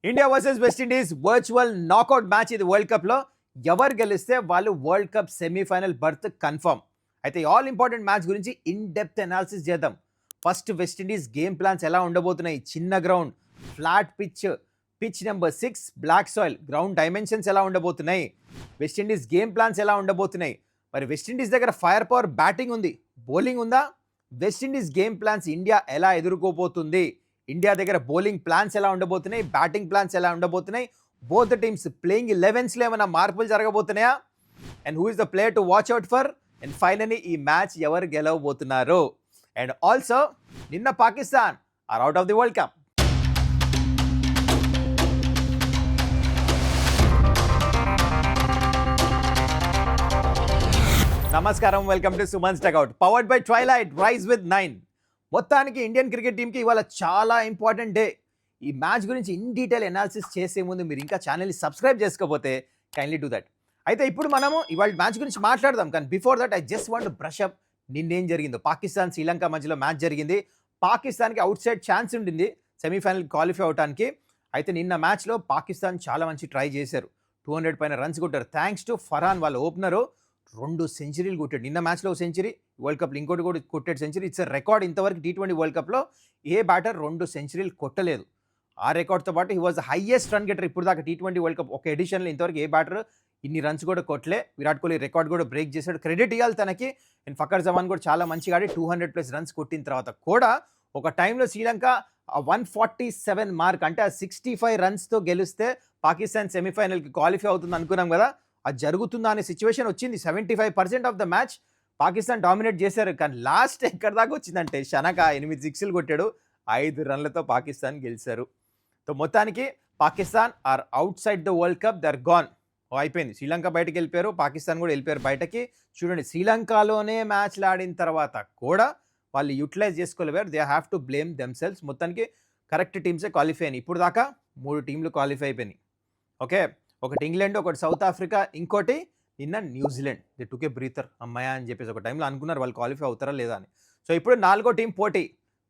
India versus West Indies virtual knockout match ఇది world కప్లో. ఎవరు గెలిస్తే వాళ్ళు world cup semifinal berth confirm. అయితే ఆల్ ఇంపార్టెంట్ మ్యాచ్ గురించి ఇన్ డెప్త్ అనాలిసిస్ చేద్దాం. ఫస్ట్ వెస్టిండీస్ గేమ్ ప్లాన్స్ ఎలా ఉండబోతున్నాయి, చిన్న ground, flat pitch number 6, black soil, ground dimensions ఎలా ఉండబోతున్నాయి, వెస్టిండీస్ గేమ్ ప్లాన్స్ ఎలా ఉండబోతున్నాయి, మరి వెస్టిండీస్ దగ్గర ఫైర్ పవర్ బ్యాటింగ్ ఉంది, బౌలింగ్ ఉందా, వెస్టిండీస్ గేమ్ ప్లాన్స్ ఇండియా ఎలా ఎదుర్కోబోతుంది, ఇండియా దగ్గర బౌలింగ్ ప్లాన్స్ ఎలా ఉండబోతున్నాయి, బ్యాటింగ్ ప్లాన్స్ ఎలా ఉండబోతున్నాయి, బోత్ టీమ్స్ ప్లేయింగ్ 11స్లో ఏమైనా మార్పులు జరగబోతున్నాయా, and who is the player to watch out for, and finally ఈ మ్యాచ్ ఎవరు గెలవబోతున్నారు, అండ్ ఆల్సో నిన్న Pakistan are out of the world cup. నమస్కారం, welcome to Suman's dugout powered by twilight rise with 9. మొత్తానికి ఇండియన్ క్రికెట్ టీంకి ఇవాళ చాలా ఇంపార్టెంట్ డే. ఈ మ్యాచ్ గురించి ఇన్ డీటెయిల్ అనాలిసిస్ చేసే ముందు మీరు ఇంకా ఛానల్ని సబ్స్క్రైబ్ చేసుకోకపోతే కైండ్లీ డూ దట్. అయితే ఇప్పుడు మనము ఇవాళ మ్యాచ్ గురించి మాట్లాడదాం, కానీ before that I just want brush up నిన్నేం జరిగిందో. పాకిస్తాన్ శ్రీలంక మధ్యలో మ్యాచ్ జరిగింది. పాకిస్తాన్కి అవుట్ సైడ్ ఛాన్స్ ఉండింది సెమీఫైనల్ క్వాలిఫై అవడానికి. అయితే నిన్న మ్యాచ్లో పాకిస్తాన్ చాలా మంచి ట్రై చేశారు, 200 పైన రన్స్ కొట్టారు. థ్యాంక్స్ టు ఫర్హాన్, వాళ్ళ ఓపెనరు 2 సెంచరీలు కొట్టాడు. నిన్న మ్యాచ్లో సెంచరీ, వరల్డ్ కప్లో ఇంకోటి కూడా కొట్టాడు సెంచరీ. It's record. ఇంతవరకు T20 వరల్డ్ కప్లో ఏ బ్యాటర్ 2 సెంచరీలు కొట్టలేదు. ఆ రికార్డ్తో పాటు he was highest run getter ఇప్పుడు దాకా T20 వరల్డ్ కప్ ఒక ఎడిషన్లో. ఇంతవరకు ఏ బ్యాటర్ ఇన్ని రన్స్ కూడా కొట్టలే. విరాట్ కోహ్లీ రికార్డ్ కూడా బ్రేక్ చేశాడు, క్రెడిట్ ఇవ్వాలి తనకి. అండ్ ఫకర్ జమాన్ కూడా చాలా మంచిగా ఆడి 200+ రన్స్ కొట్టిన తర్వాత కూడా ఒక టైంలో శ్రీలంక 147 మార్క్, అంటే ఆ 65 రన్స్తో గెలిస్తే పాకిస్తాన్ సెమీఫైనల్కి క్వాలిఫై అవుతుంది అనుకున్నాం కదా. అది జరుగుతుందా అనే సిచ్యువేషన్ వచ్చింది. 75% of the match Pakistan dominate చేశారు. కానీ లాస్ట్ ఎక్కడి దాకా వచ్చిందంటే షనక 8 సిక్స్లు కొట్టాడు, 5 రన్లతో పాకిస్తాన్ గెలిచారు. సో మొత్తానికి Pakistan are outside the world cup, they're gone. అయిపోయింది. శ్రీలంక బయటకు వెళ్ళిపోయారు, పాకిస్తాన్ కూడా వెళ్ళిపోయారు బయటకి. చూడండి, శ్రీలంకలోనే మ్యాచ్లు ఆడిన తర్వాత కూడా వాళ్ళు యూటిలైజ్ చేసుకోలేవారు. They have to blame themselves. మొత్తానికి కరెక్ట్ టీమ్సే క్వాలిఫై అయినాయి. ఇప్పుడు దాకా 3 టీంలు క్వాలిఫై అయిపోయినాయి. ఓకే, ఒకటి ఇంగ్లాండ్, ఒకటి సౌత్ ఆఫ్రికా, ఇంకోటి నిన్న New Zealand. They took A breather, అమ్మాయ అని చెప్పేసి ఒక టైంలో అనుకున్నారు వాళ్ళు క్వాలిఫై అవుతారా లేదా అని. సో ఇప్పుడు 4వ టీం పోటీ,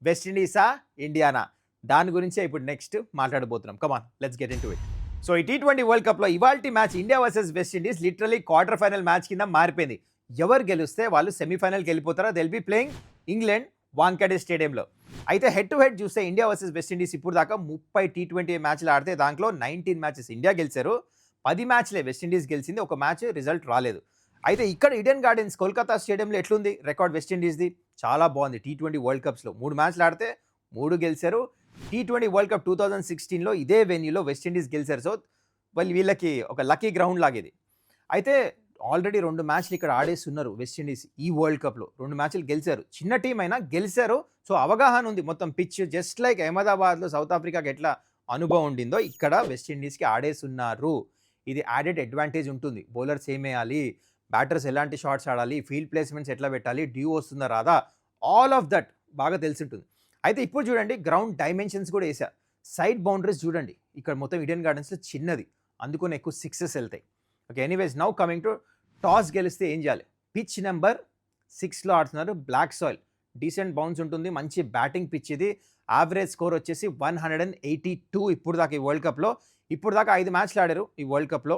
వెస్టిండీసా ఇండియానా, దాని గురించే ఇప్పుడు నెక్స్ట్ మాట్లాడబోతున్నాం. Come on, let's get into it. So ఈ T20 వరల్డ్ కప్లో ఇవాల్టి match India versus West Indies literally quarter final match కింద మారిపోయింది. ఎవరు గెలిస్తే వాళ్ళు సెమీఫైనల్కి వెళ్ళిపోతారా. They'll be playing England Wankhede స్టేడియంలో. అయితే హెడ్ టు హెడ్ చూస్తే ఇండియా వర్సెస్ వెస్టిండీస్ ఇప్పుడు దాకా 30 T20 మ్యాచ్లు ఆడితే దాంట్లో 19 మ్యాచెస్ ఇండియా గెలిచారు, 10 మ్యాచ్లే వెస్టిండీస్ గెలిచింది, ఒక మ్యాచ్ రిజల్ట్ రాలేదు. అయితే ఇక్కడ ఈడెన్ గార్డెన్స్ కోల్కతా స్టేడియంలో ఎట్లుంది రికార్డ్ వెస్టిండీస్ది? చాలా బాగుంది. T20 వరల్డ్ కప్స్లో 3 మ్యాచ్లు ఆడితే 3 గెలిచారు. T20 వరల్డ్ కప్ 2016లో ఇదే వెన్యూలో వెస్టిండీస్ గెలిచారు. సో వీళ్ళకి ఒక లక్కీ గ్రౌండ్ లాగేది. అయితే ఆల్రెడీ 2 మ్యాచ్లు ఇక్కడ ఆడేస్తున్నారు వెస్టిండీస్ ఈ వరల్డ్ కప్లో. 2 మ్యాచ్లు గెలిచారు, చిన్న టీం అయినా గెలిచారు. సో అవగాహన ఉంది మొత్తం పిచ్. జస్ట్ లైక్ అహ్మదాబాద్లో సౌత్ ఆఫ్రికాకి ఎట్లా అనుభవం ఉండిందో ఇక్కడ వెస్టిండీస్కి ఆడేస్తున్నారు. ఇది యాడెడ్ అడ్వాంటేజ్ ఉంటుంది. బౌలర్స్ ఏమేయాలి, బ్యాటర్స్ ఎలాంటి షాట్స్ ఆడాలి, ఫీల్డ్ ప్లేస్మెంట్స్ ఎట్లా పెట్టాలి, డ్యూ వస్తుందా రాదా, ఆల్ ఆఫ్ దట్ బాగా తెలిసి ఉంటుంది. అయితే ఇప్పుడు చూడండి, గ్రౌండ్ డైమెన్షన్స్ కూడా వేసారు. సైడ్ బౌండరీస్ చూడండి, ఇక్కడ మొత్తం ఈడెన్ గార్డెన్స్లో చిన్నది, అందుకని ఎక్కువ 6 వెళ్తాయి. Okay, anyways now coming to toss గెలిస్తే ఏం చేయాలి. పిచ్ నెంబర్ 6లో ఆడుతున్నారు, బ్లాక్ సాయిల్, డీసెంట్ బౌన్స్ ఉంటుంది, మంచి బ్యాటింగ్ పిచ్ ఇది. యావరేజ్ స్కోర్ వచ్చేసి 182 ఇప్పుడు దాకా ఈ వరల్డ్ కప్లో. ఇప్పుడు దాకా 5 మ్యాచ్లు ఆడారు ఈ వరల్డ్ కప్లో.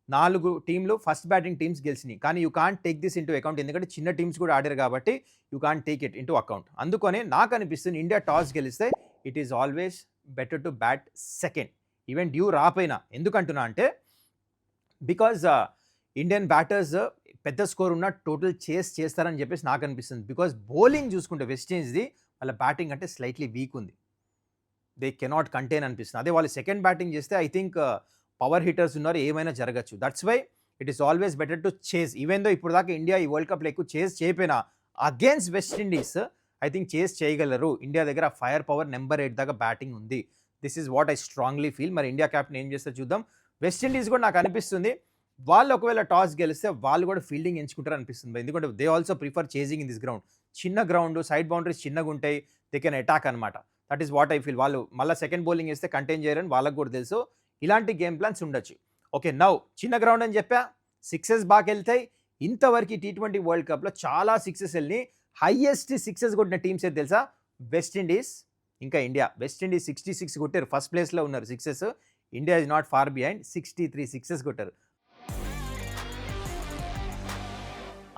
4 టీంలు ఫస్ట్ బ్యాటింగ్ టీమ్స్ గెలిచినాయి. కానీ you can't take this into account, ఎందుకంటే చిన్న టీమ్స్ కూడా ఆడారు కాబట్టి you can't take it into account. అందుకనే నాకు అనిపిస్తుంది ఇండియా టాస్ గెలిస్తే it is always better to bat second, even dew రాపోయినా. ఎందుకంటున్నా అంటే బికాజ్ ఇండియన్ బ్యాటర్స్ పెద్ద స్కోర్ ఉన్న టోటల్ చేస్తారని చెప్పేసి నాకు అనిపిస్తుంది. బికాజ్ బౌలింగ్ చూసుకుంటే వెస్టిండీస్ది వాళ్ళ బ్యాటింగ్ అంటే స్లైట్లీ వీక్ ఉంది, దే కెనాట్ కంటైన్ అనిపిస్తుంది. అదే వాళ్ళు సెకండ్ బ్యాటింగ్ చేస్తే ఐ థింక్ పవర్ హిట్టర్స్ ఉన్నారు, ఏమైనా జరగచ్చు. That's why it is always better to chase. Even though ఇప్పుడు దాకా ఇండియా ఈ వరల్డ్ కప్లో ఎక్కువ చేజ్ చేయకపోయినా against West Indies I think chase చేయగలరు. ఇండియా దగ్గర ఫైర్ పవర్ నెంబర్ 8 దాకా బ్యాటింగ్ ఉంది. This is what I strongly feel. మరి ఇండియా క్యాప్టెన్ ఏం చేస్తే చూద్దాం. వెస్టిండీస్ కూడా నాకు అనిపిస్తుంది వాళ్ళు ఒకవేళ టాస్ గెలిస్తే వాళ్ళు కూడా ఫీల్డింగ్ ఎంచుకుంటారు అనిపిస్తుంది. ఎందుకంటే they also prefer chasing in this ground. చిన్న గ్రౌండ్, సైడ్ బౌండరీస్ చిన్నగా ఉంటాయి, దే కెన్ అటాక్ అనమాట. That is what I feel. వాళ్ళు మళ్ళీ సెకండ్ బౌలింగ్ వేస్తే కంటైన్ చేయరని వాళ్ళకు కూడా తెలుసు. ఇలాంటి గేమ్ ప్లాన్స్ ఉండొచ్చు. ఓకే, నౌ చిన్న గ్రౌండ్ అని చెప్పా, 6 బాగా వెళ్తాయి. ఇంతవరకు T20 వరల్డ్ కప్లో చాలా 6 వెళ్ళి హైయెస్ట్ 6 కొట్టిన టీమ్స్ ఏది తెలుసా? వెస్టిండీస్, ఇంకా ఇండియా. వెస్టిండీస్ 66 కొట్టారు, ఫస్ట్ ప్లేస్లో ఉన్నారు sixes. India is not far behind, 63 sixes కొట్టారు.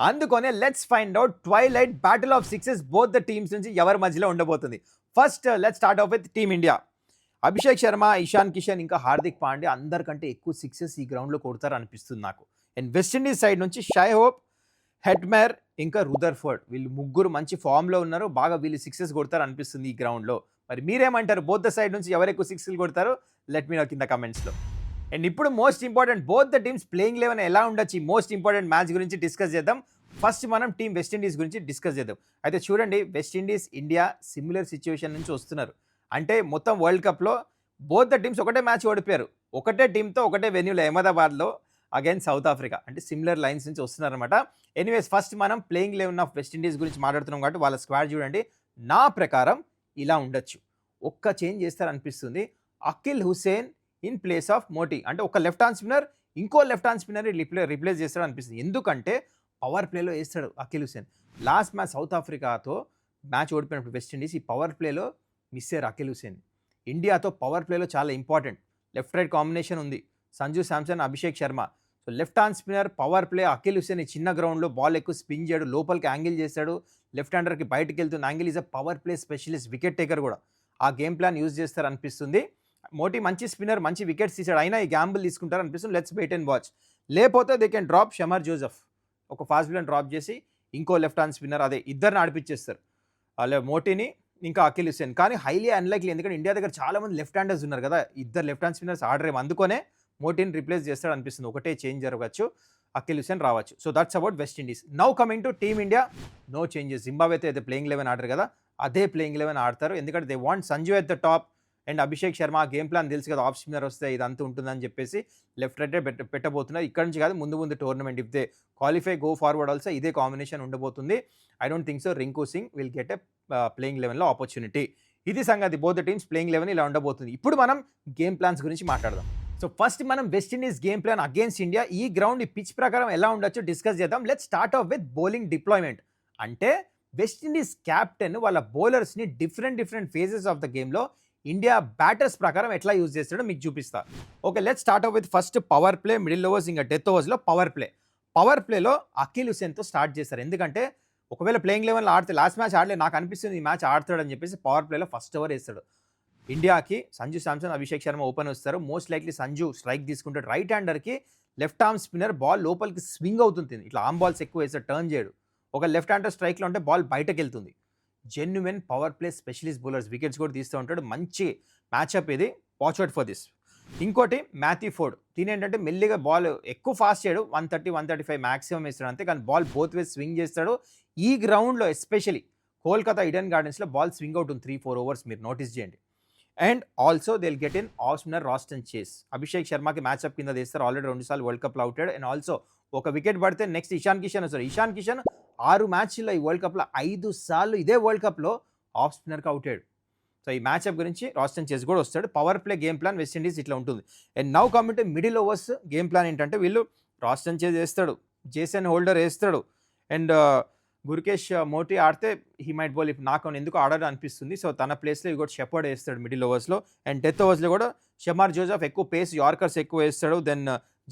అందుకనే let's find out twilight battle of sixes both the teams నుంచి ఎవరి మధ్యలో ఉండబోతుంది. First let's start off with team India. Abhishek Sharma, Ishan Kishan ఇంకా హార్దిక్ పాండ్యా అందరికంటే ఎక్కువ సిక్సెస్ ఈ గ్రౌండ్లో కొడతారు అనిపిస్తుంది నాకు. అండ్ వెస్టిండీస్ సైడ్ నుంచి షై హోప్, హెడ్మేర్ ఇంకా రుదర్ఫర్డ్, వీళ్ళు ముగ్గురు మంచి ఫామ్లో ఉన్నారు. బాగా వీళ్ళు సిక్సెస్ కొడతారు అనిపిస్తుంది ఈ గ్రౌండ్లో. మరి మీరేమంటారు? బోత్ ద సైడ్ నుంచి ఎవరు ఎక్కువ సిక్స్లు కొడతారు? లెట్ మీ నో కింద కమెంట్స్లో. అండ్ ఇప్పుడు most important, both the teams playing eleven ఎలా ఉండొచ్చు ఈ మోస్ట్ ఇంపార్టెంట్ మ్యాచ్ గురించి డిస్కస్ చేద్దాం. ఫస్ట్ మనం టీం వెస్టిండీస్ గురించి డిస్కస్ చేద్దాం. అయితే చూడండి, వెస్టిండీస్ ఇండియా సిమిలర్ సిచ్యువేషన్ నుంచి వస్తున్నారు. అంటే మొత్తం వరల్డ్ కప్లో బోత్ ద టీమ్స్ ఒకటే మ్యాచ్ ఓడిపోయారు, ఒకటే టీంతో ఒకటే వెన్యూలో అహ్మదాబాద్లో అగైన్స్ సౌత్ ఆఫ్రికా. అంటే సిమిలర్ లైన్స్ నుంచి వస్తున్నారనమాట. ఎనీవేస్ ఫస్ట్ మనం ప్లేయింగ్ లెవెన్ ఆఫ్ వెస్టిండీస్ గురించి మాట్లాడుతున్నాం కాబట్టి వాళ్ళ స్క్వాడ్ చూడండి. నా ప్రకారం ఇలా ఉండొచ్చు. ఒక్క చేంజ్ చేస్తారనిపిస్తుంది. Akeal Hosein in place of Motie. అంటే ఒక లెఫ్ట్ హ్యాండ్ స్పిన్నర్ ఇంకో లెఫ్ట్ హ్యాండ్ స్పిన్నర్ రిప్లేస్ చేస్తాడు అనిపిస్తుంది. ఎందుకంటే పవర్ ప్లేలో వేస్తాడు Akeal Hosein. Last match south ఆఫ్రికాతో మ్యాచ్ ఓడిపోయినప్పుడు వెస్టిండీస్ ఈ పవర్ ప్లేలో మిస్ అయ్యారు అఖిల్ హుసేన్. ఇండియాతో పవర్ ప్లేలో చాలా ఇంపార్టెంట్. లెఫ్ట్ రైట్ కాంబినేషన్ ఉంది, Sanju Samson, Abhishek Sharma. So left hand spinner power play Akeal Hosein ఈ చిన్న గ్రౌండ్లో బాల్ ఎక్కువ స్పిన్ చేయడు, లోపలికి యాంగిల్ చేస్తాడు, లెఫ్ట్ హ్యాండర్కి బయటకు వెళ్తున్న angle. Is a power play specialist, wicket taker కూడా. ఆ గేమ్ ప్లాన్ యూజ్ చేస్తారు అనిపిస్తుంది. మోటీ మంచి స్పిన్నర్, మంచి వికెట్స్ తీసాడు, అయినా ఈ గ్యాంబుల్ తీసుకుంటారు అనిపిస్తుంది. Let's wait and watch. లేకపోతే they can drop Shamar Joseph, ఒక ఫాస్ట్ బౌలర్ డ్రాప్ చేసి ఇంకో లెఫ్ట్ హ్యాండ్ స్పిన్నర్, అదే ఇద్దరిని ఆడిపించేస్తారు, అలా మోటీని ఇంకా అఖిల్ హుసేన్. కానీ హైలీ అన్లైక్లీ, ఎందుకంటే ఇండియా దగ్గర చాలా మంది లెఫ్ట్ హ్యాండర్స్ ఉన్నారు కదా, ఇద్దరు లెఫ్ట్ హ్యాండ్ స్పిన్నర్స్ ఆడరేమో, అందుకనే మోటీని రిప్లేస్ చేస్తాడు అనిపిస్తుంది. ఒకటే చేంజ్ జరగచ్చు, అఖిల్ హుసేన్ రావచ్చు. So that's about West Indies. Now coming to team India, no changes. Zimbabwe అయితే ప్లేయింగ్ లెవెన్ ఆడరు కదా, అదే ప్లేయింగ్ లెవెన్ ఆడతారు. ఎందుకంటే they want Sanju at the top and Abhishek Sharma. Game plan తెలుసు కదా, ఆఫ్ స్పిన్నర్ వస్తే ఇదంతా ఉంటుందని చెప్పేసి లెఫ్ట్ రైటే పెట్టబోతున్నారు. ఇక్కడ నుంచి కాదు, ముందు tournament if they qualify go forward also ఇదే కాంబినేషన్ ఉండబోతుంది. I don't think so Rinku Singh will get a playing లెవెన్లో ఆపర్చునిటీ. ఇది సంగతి, both the teams playing eleven ఇలా ఉండబోతుంది. ఇప్పుడు మనం గేమ్ ప్లాన్స్ గురించి మాట్లాడదాం. సో ఫస్ట్ మనం West Indies game plan against India. ఈ గ్రౌండ్ ఈ పిచ్ ప్రకారం ఎలా ఉండొచ్చో డిస్కస్ చేద్దాం. Let's start off with bowling deployment. అంటే వెస్టిండీస్ క్యాప్టెన్ వాళ్ళ బౌలర్స్ని డిఫరెంట్ ఫేజెస్ ఆఫ్ ద గేమ్లో ఇండియా బ్యాటర్స్ ప్రకారం ఎట్లా యూజ్ చేస్తాడో మీకు చూపిస్తా. Okay, let's start off with first power play, middle overs ఇంకా డెత్ ఓవర్స్లో పవర్ ప్లేలో అఖిల్ హుసేన్తో స్టార్ట్ చేస్తారు. ఎందుకంటే ఒకవేళ ప్లేయింగ్ లెవెన్లో ఆడితే, లాస్ట్ మ్యాచ్ ఆడలేదు, నాకు అనిపిస్తుంది ఈ మ్యాచ్ ఆడతాడని చెప్పేసి పవర్ ప్లేలో ఫస్ట్ ఓవర్ వేస్తాడు. ఇండియాకి సంజు శాంసన్, అభిషేక్ శర్మ ఓపెన్ వస్తారు. మోస్ట్ లైక్లీ సంజు స్ట్రైక్ తీసుకుంటాడు. రైట్ హ్యాండర్కి లెఫ్ట్ ఆర్మ్ స్పిన్నర్ బాల్ లోపలికి స్వింగ్ అవుతుంది, ఇట్లా ఆర్మ్ బాల్స్ ఎక్కువ వేస్తాడు, టర్న్ చేయడు. ఒక లెఫ్ట్ హ్యాండర్ స్ట్రైక్లో ఉంటే బాల్ బయటకు వెళ్తుంది. Genuine power play specialist bowlers, wickets కూడా తీస్తూ ఉంటాడు. మంచి మ్యాచ్అప్ ఇది, వాచ్ అవుట్ ఫర్ దిస్. ఇంకోటి మాథ్యూ ఫోర్డ్, ఏంటంటే మెల్లిగా బాల్ ఎక్కువ ఫాస్ట్ చేయడు, 130-135 మ్యాక్సిమం వేస్తాడు అంతే, కానీ బాల్ బోత్ వేస్ స్వింగ్ చేస్తాడు. ఈ గ్రౌండ్లో ఎస్పెషలీ కోల్కతా ఈడెన్ గార్డెన్స్లో బాల్ స్వింగ్ అవుట్ ఉంది 3-4 ఓవర్స్, మీరు నోటీస్ చేయండి. And also they will get in off spinner Roston Chase. అభిషేక్ శర్మకి మ్యాచ్అప్ కింద తీస్తారు, ఆల్రెడీ 2 సార్లు వరల్డ్ కప్లో అవుతాడు. అండ్ ఆల్సో ఒక వికెట్ పడితే నెక్స్ట్ ఇషాన్ కిషన్ వస్తారు. ఇషాన్ కిషన్ 6 మ్యాచ్ల్లో ఈ వరల్డ్ కప్లో 5 సార్లు ఇదే వరల్డ్ కప్లో ఆఫ్ స్పిన్నర్కి అవుతాడు. సో ఈ మ్యాచ్అప్ గురించి రాస్టన్ చేస్ కూడా వస్తాడు. Power play game plan West Indies ఇట్లా ఉంటుంది. And now coming to middle overs game plan ఏంటంటే, వీళ్ళు రాస్టన్ చేస్ వేస్తాడు, జేసన్ హోల్డర్ వేస్తాడు, అండ్ గుర్కేష్ మోటీ ఆడితే హీ మైట్ బౌల్, ఇప్పుడు నాకు ఎందుకు ఆడడం అనిపిస్తుంది. సో తన ప్లేస్లో ఇవి షెపర్డ్ వేస్తాడు మిడిల్ ఓవర్స్లో. అండ్ డెత్ ఓవర్స్లో కూడా షమార్ జోసెఫ్ ఎక్కువ పేస్, యార్కర్స్ ఎక్కువ వేస్తాడు, దెన్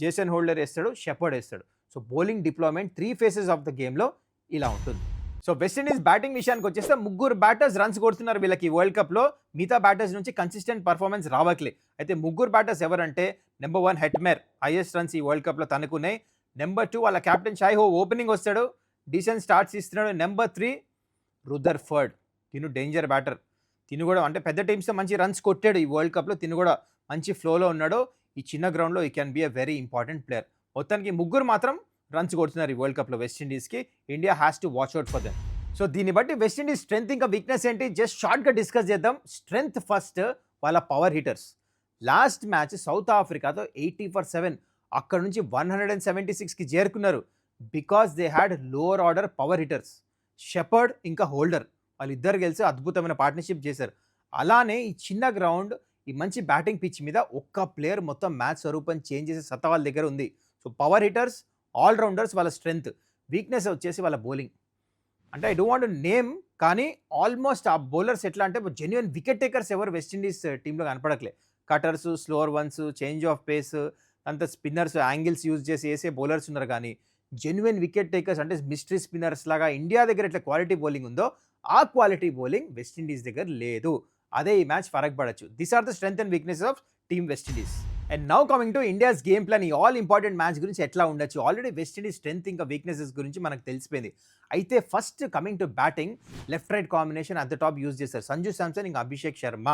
జేసన్ హోల్డర్ వేస్తాడు, షెపర్డ్ వేస్తాడు. So bowling deployment 3 faces of the గేమ్లో ఇలా ఉంటుంది. సో వెస్టిండీస్ బ్యాటింగ్ విషయానికి వచ్చేస్తే 3 బ్యాటర్స్ రన్స్ కొడుతున్నారు వీళ్ళకి వరల్డ్ కప్లో. మిగతా బ్యాటర్స్ నుంచి కన్సిస్టెంట్ పర్ఫార్మెన్స్ రావట్లే. అయితే 3 బ్యాటర్స్ ఎవరంటే, నెంబర్ 1 హెడ్మేర్, హైయెస్ట్ రన్స్ ఈ వరల్డ్ కప్లో తనకున్నాయి. నెంబర్ 2 వాళ్ళ కెప్టెన్ షై హోప్, ఓపెనింగ్ వస్తాడు, డీసెంట్ స్టార్ట్స్ ఇస్తున్నాడు. నెంబర్ 3 రుదర్ఫర్డ్, తిను డేంజర్ బ్యాటర్. తిను కూడా అంటే పెద్ద టీమ్స్తో మంచి రన్స్ కొట్టాడు ఈ వరల్డ్ కప్లో, తిను కూడా మంచి ఫ్లోలో ఉన్నాడు. ఈ చిన్న గ్రౌండ్లో he can be a very important player. మొత్తానికి 3 మాత్రం రన్స్ కొడుతున్నారు ఈ వరల్డ్ కప్లో వెస్టిండీస్కి. India has to watch out for them. So దీన్ని బట్టి వెస్టిండీస్ స్ట్రెంత్ ఇంకా వీక్నెస్ ఏంటి జస్ట్ షార్ట్గా డిస్కస్ చేద్దాం. స్ట్రెంత్ ఫస్ట్, వాళ్ళ power hitters. Last match south ఆఫ్రికాతో 80/7, అక్కడ నుంచి 176కి చేరుకున్నారు. Because they had lower order power hitters, Shepherd ఇంకా హోల్డర్. వాళ్ళిద్దరు కలిసి అద్భుతమైన పార్ట్నర్షిప్ చేశారు. అలానే ఈ చిన్న గ్రౌండ్, ఈ మంచి బ్యాటింగ్ పిచ్ మీద ఒక్క ప్లేయర్ మొత్తం మ్యాచ్ స్వరూపం చేంజ్ చేసే సత్తా వాళ్ళ దగ్గర ఉంది. సో పవర్ హిటర్స్, ఆల్రౌండర్స్ వాళ్ళ స్ట్రెంత్. వీక్నెస్ వచ్చేసి వాళ్ళ బౌలింగ్. అంటే I don't want to name, కానీ ఆల్మోస్ట్ ఆ బౌలర్స్ ఎట్లా అంటే జెన్యున్ వికెట్ టేకర్స్ ఎవరు వెస్టిండీస్ టీంలో కనపడట్లే. Cutters, slower ones, change of pace, అంత స్పిన్నర్స్ యాంగిల్స్ యూజ్ చేసి వేసే బౌలర్స్ ఉన్నారు. కానీ జెన్యున్ వికెట్ టేకర్స్ అంటే మిస్టరీ స్పిన్నర్స్ లాగా ఇండియా దగ్గర ఎట్లా క్వాలిటీ బౌలింగ్ ఉందో ఆ క్వాలిటీ బౌలింగ్ వెస్టిండీస్ దగ్గర లేదు. అదే ఈ మ్యాచ్ ఫరక్ పడచ్చు. These are the strength and weakness of team West Indies. And now coming to India's game plan. ఈ ఆల్ ఇంపార్టెంట్ మ్యాచ్ గురించి ఎట్లా ఉండొచ్చు, ఆల్రెడీ వెస్టిండీస్ స్ట్రెంగ్త్ ఇంకా వీక్నెసెస్ గురించి మనకు తెలిసిపోయింది. అయితే first coming to batting, left right combination at the top use చేశారు. సంజు శాంసన్ ఇంకా అభిషేక్ శర్మ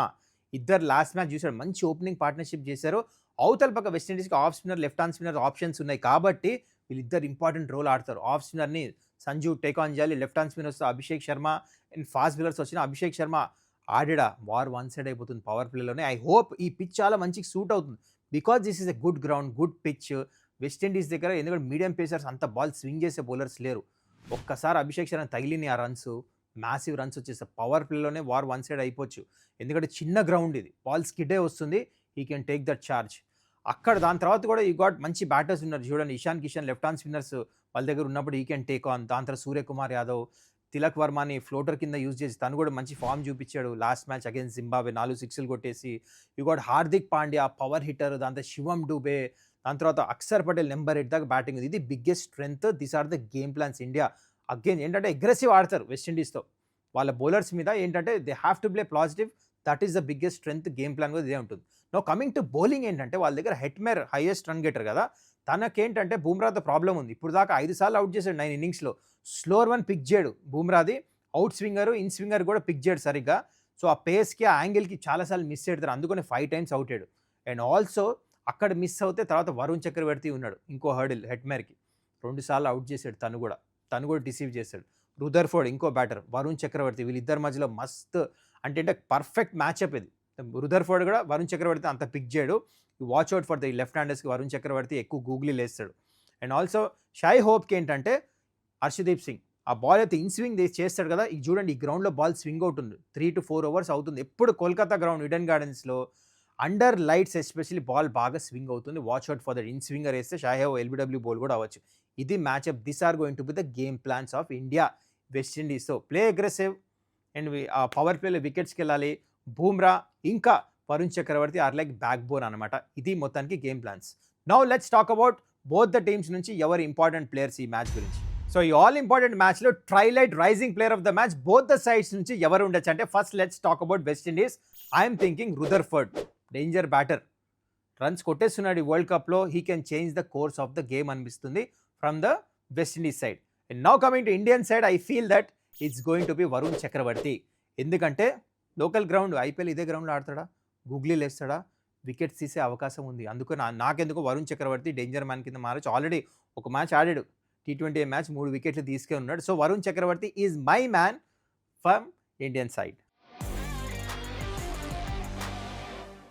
ఇద్దరు లాస్ట్ మ్యాచ్ చూశారు, మంచి ఓపెనింగ్ పార్ట్నర్షిప్ చేశారు. అవతల పక్క వెస్టిండీస్కి off spinner, left hand spinner options ఉన్నాయి కాబట్టి వీళ్ళిద్దరు ఇంపార్టెంట్ రోల్ ఆడతారు. ఆఫ్ స్పిన్నర్ని సంజు టేక్ ఆన్ చేయాలి, left hand spinners Abhishek Sharma and fast bowlers వచ్చిన అభిషేక్ శర్మ ఆడడా వార్ వన్ సైడ్ అయిపోతుంది పవర్ ప్లేలోనే. ఐ హోప్ ఈ పిచ్ చాలా మంచిగా సూట్ అవుతుంది because this is a good ground, good pitch. West Indies దగ్గర ఎందుకంటే మీడియం పేసర్స్ అంత బాల్ స్వింగ్ చేసే బౌలర్స్ లేరు. ఒక్కసారి అభిషేక్ శర్మ తగిలిని ఆ రన్స్, మ్యాసివ్ రన్స్ వచ్చేస్తే పవర్ ప్లేలోనే వార్ వన్ సైడ్ అయిపోవచ్చు. ఎందుకంటే చిన్న గ్రౌండ్ ఇది, బాల్ స్కిడ్డే వస్తుంది, he can take that charge. అక్కడ దాని తర్వాత కూడా ఈ గాట్ మంచి బ్యాటర్స్ ఉన్నారు చూడండి. Ishan Kishan left hand spinners వాళ్ళ దగ్గర ఉన్నప్పుడు ఈ కెన్ టేక్ ఆన్. దాని తర్వాత సూర్యకుమార్ యాదవ్, తిలక్ వర్మని ఫ్లోటర్ కింద యూజ్ చేసి తను కూడా మంచి ఫామ్ చూపించాడు లాస్ట్ మ్యాచ్ అగైన్స్ జింబాబ్వే, 4 సిక్స్లు కొట్టేసి. You got Hardik Pandya power hitter, దాంతో శివం డూబే, దాని తర్వాత అక్షర్ పటేల్ నెంబర్ 8 దాకా బ్యాటింగ్ ఉంది. ఇది biggest strength. These are the game plans India. Again ఏంటంటే అగ్రెసివ్ ఆడతారు వెస్టిండీస్తో. వాళ్ళ బౌలర్స్ మీద ఏంటంటే they have to play positive. That is the biggest strength. Game plan కూడా ఇదే ఉంటుంది. నో కమింగ్ టు బౌలింగ్ ఏంటంటే వాళ్ళ దగ్గర హెట్మేర్ హైయెస్ట్ రన్ గెటర్ కదా, తనకేంటంటే బూమ్రాతో ప్రాబ్లం ఉంది. ఇప్పుడు దాకా 5 సార్లు అవుట్ చేశాడు 9 ఇన్నింగ్స్లో. స్లోవర్ వన్ పిక్ చేయడు బూమ్రాది, అవుట్ స్వింగర్, ఇన్ స్వింగర్ కూడా పిక్ చేయడు సరిగ్గా. సో ఆ పేస్కి ఆ యాంగిల్కి చాలాసార్లు మిస్ చేడతారు, అందుకని 5 టైమ్స్ అవుట్ అయ్యాడు. అండ్ ఆల్సో అక్కడ మిస్ అవుతే తర్వాత వరుణ్ చక్రవర్తి ఉన్నాడు ఇంకో హర్డిల్ హెట్మేర్కి, 2 సార్లు అవుట్ చేశాడు. తను కూడా డిసీవ్ చేశాడు. రుదర్ఫోర్డ్ ఇంకో బ్యాటర్, వరుణ్ చక్రవర్తి, వీళ్ళిద్దరి మధ్యలో మస్త్ అంటే పర్ఫెక్ట్ మ్యాచ్అప్ ఇది. రుదర్ఫోర్డ్ కూడా వరుణ్ చక్రవర్తి అంత పిక్ చేయడు. Watch out for the left హ్యాండర్స్కి వరుణ్ చక్రవర్తి ఎక్కువ గూగ్లీ లేస్తాడు. అండ్ ఆల్సో షాయ్ హోప్కి ఏంటంటే హర్షదీప్ సింగ్ ఆ బాల్ అయితే ఇన్ స్వింగ్ చేస్తాడు కదా. ఈ చూడండి ఈ గ్రౌండ్లో బాల్ స్వింగ్ అవుతుంది, 3 to 4 ఓవర్స్ అవుతుంది. ఎప్పుడు కోల్కతా గ్రౌండ్ ఈడెన్ గార్డెన్స్లో అండర్ లైట్స్ ఎస్పెషల్లీ బాల్ బాగా స్వింగ్ అవుతుంది. Watch out for that. In swinger వేస్తే షాహేవ్ ఎల్బిడబ్ల్యూ బౌల్ కూడా అవ్వచ్చు. ఇది matchup. This are going to be the game plans of India West Indies. So play aggressive and ఆ power ప్లేలో వికెట్స్కి వెళ్ళాలి. బూమ్రా ఇంకా Varun Chakravarthy are like backbone అనమాట. ఇది మొత్తానికి game plans. Now let's talk about both the teams నుంచి ఎవరు ఇంపార్టెంట్ ప్లేయర్స్ ఈ మ్యాచ్ గురించి. సో ఈ ఆల్ ఇంపార్టెంట్ మ్యాచ్లో twilight rising player of the match both the sides నుంచి ఎవరు ఉండొచ్చు అంటే first let's talk about West Indies. I'm thinking Rutherford, danger batter, runs కొట్టేస్తున్నాడు ఈ వరల్డ్ కప్లో. He can change the course of the game అనిపిస్తుంది from the West Indies side. And now coming to Indian side, I feel that it's going to be Varun Chakravarthy. ఎందుకంటే local ground, IPL ఇదే గ్రౌండ్లో ఆడతాడా, googly లేస్తాడా, wickets తీసే అవకాశం ఉంది. అందుకు నాకెందుకు వరుణ్ చక్రవర్తి డేంజర్ మ్యాన్ కింద మారచ్చు. ఆల్రెడీ ఒక మ్యాచ్ ఆడాడు, T20 మ్యాచ్ 3 వికెట్లు తీసుకొని ఉన్నాడు. So Varun Chakravarthy is my man from Indian side.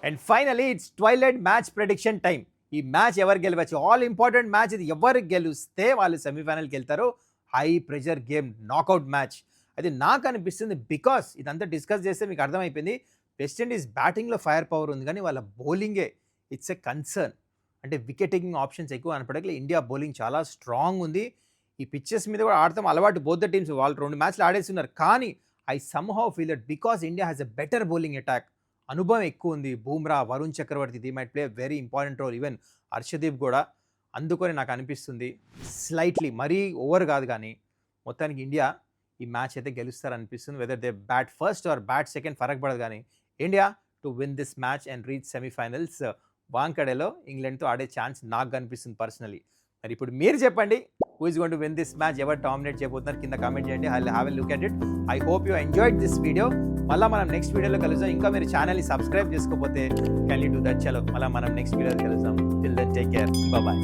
And finally it's twilight match prediction time. ఈ మ్యాచ్ ఎవరు గెలవచ్చు, ఆల్ ఇంపార్టెంట్ మ్యాచ్ ఇది. ఎవరు గెలిస్తే వాళ్ళు సెమీఫైనల్కి వెళ్తారు. High pressure game, knockout match. అది నాకు అనిపిస్తుంది బికాస్ ఇదంతా డిస్కస్ చేస్తే మీకు అర్థమైపోయింది. వెస్టిండీస్ బ్యాటింగ్లో ఫైర్ పవర్ ఉంది కానీ వాళ్ళ బౌలింగే ఇట్స్ ఎ కన్సర్న్. అంటే వికెట్ టేకింగ్ ఆప్షన్స్ ఎక్కువ కనపడట్లే. ఇండియా బౌలింగ్ చాలా స్ట్రాంగ్ ఉంది. ఈ పిచ్చెస్ మీద కూడా ఆడతాం అలవాటు బోత్ ద టీమ్స్. వాళ్ళు 2 మ్యాచ్లు ఆడేస్తున్నారు. కానీ I somehow feel that because India has a better bowling attack, అనుభవం ఎక్కువ ఉంది. Bumrah, Varun Chakravarthy, they might play very important role. Even Harshdeep కూడా. అందుకని నాకు అనిపిస్తుంది స్లైట్లీ, మరీ ఓవర్ కాదు కానీ మొత్తానికి ఇండియా ఈ మ్యాచ్ అయితే గెలుస్తారనిపిస్తుంది. Whether they bat first or bat second ఫరక్ పడదు కానీ India to win this match and reach semifinals. వాంకడేలో ఇంగ్లాండ్తో ఆడే ఛాన్స్ నాకు కనిపిస్తుంది పర్సనలీ. మరి ఇప్పుడు మీరు చెప్పండి, who is going to win this match, ఎవరు డామినేట్ చేయబోతున్నారు కింద కామెంట్ చేయండి. I will have a look at it. I hope you enjoyed this video. మళ్ళీ మనం నెక్స్ట్ వీడియోలో కలుద్దాం. ఇంకా మీరు ఛానల్ని సబ్స్క్రైబ్ చేసుకోకపోతే కెన్ యూ డూ దట్. చలో మళ్ళీ మనం నెక్స్ట్ వీడియోలో కలుద్దాం. Till then take care, bye.